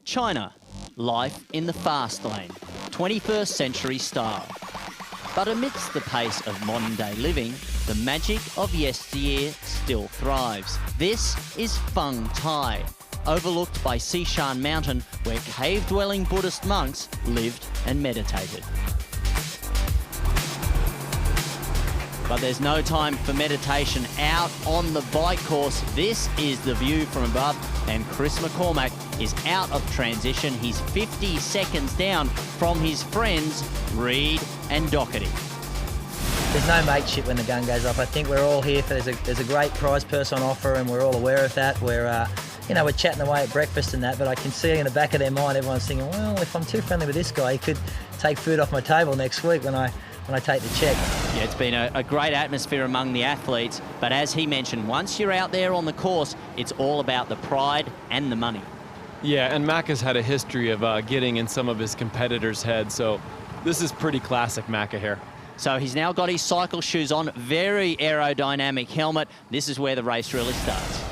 China, life in the fast lane, 21st century style. But amidst the pace of modern day living, the magic of yesteryear still thrives. This is Feng Tai, overlooked by Xishan Mountain, where cave-dwelling Buddhist monks lived and meditated. But there's no time for meditation out on the bike course. This is the view from above, and Chris McCormack is out of transition. He's 50 seconds down from his friends Reed and Doherty. There's no mateship when the gun goes off. I think we're all here for there's a great prize purse on offer, and we're all aware of that. We're chatting away at breakfast and that, but I can see in the back of their mind everyone's thinking, well, if I'm too friendly with this guy, he could take food off my table next week when I take the check. Yeah, it's been a great atmosphere among the athletes, but as he mentioned, once you're out there on the course, it's all about the pride and the money. Yeah, and Mac has had a history of getting in some of his competitors' heads, so this is pretty classic Macca here. So he's now got his cycle shoes on, very aerodynamic helmet. This is where the race really starts.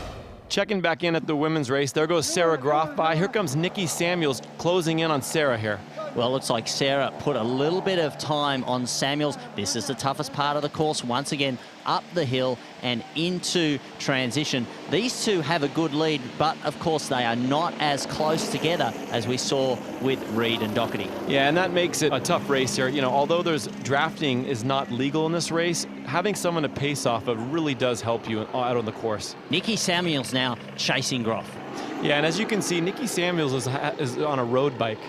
Checking back in at the women's race, there goes Sarah Groff by. Here comes Nikki Samuels closing in on Sarah here. Well, it looks like Sarah put a little bit of time on Samuels. This is the toughest part of the course. Once again, up the hill and into transition. These two have a good lead, but of course they are not as close together as we saw with Reed and Doherty. Yeah, and that makes it a tough race here. You know, although drafting is not legal in this race, having someone to pace off of really does help you out on the course. Nikki Samuels now chasing Groff. Yeah, and as you can see, Nikki Samuels is on a road bike,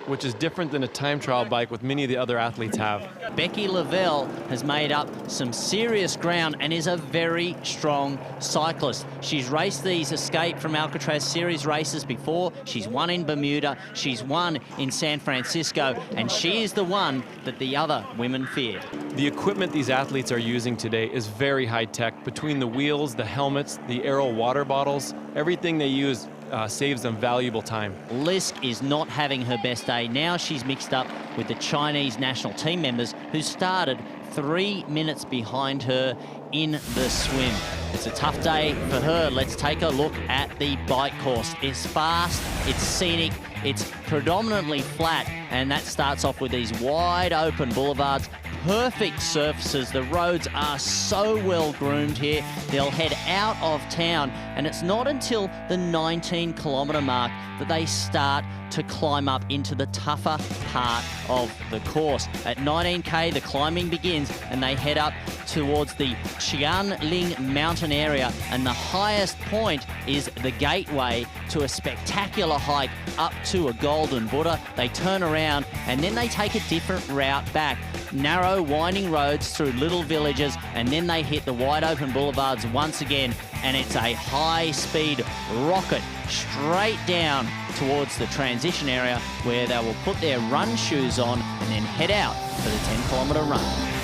which is different than a time trial bike with many of the other athletes have. Becky Lavelle has made up some serious ground and is a very strong cyclist. She's raced these Escape from Alcatraz series races before. She's won in Bermuda, she's won in San Francisco, and she is the one that the other women feared. The equipment these athletes are using today is very high tech. Between the wheels, the helmets, the Aero water bottles, everything they use saves them valuable time. Lisk is not having her best day. Now she's mixed up with the Chinese national team members who started 3 minutes behind her in the swim. It's a tough day for her. Let's take a look at the bike course. It's fast, it's scenic, it's predominantly flat, and that starts off with these wide open boulevards. Perfect surfaces. The roads are so well groomed here. They'll head out of town, and it's not until the 19-kilometre mark that they start to climb up into the tougher part of the course. At 19k, the climbing begins, and they head up towards the Qianling mountain area, and the highest point is the gateway to a spectacular hike up to a golden Buddha. They turn around, and then they take a different route back. Narrow, winding roads through little villages, and then they hit the wide open boulevards once again, and it's a high-speed rocket straight down towards the transition area, where they will put their run shoes on and then head out for the 10-kilometre run.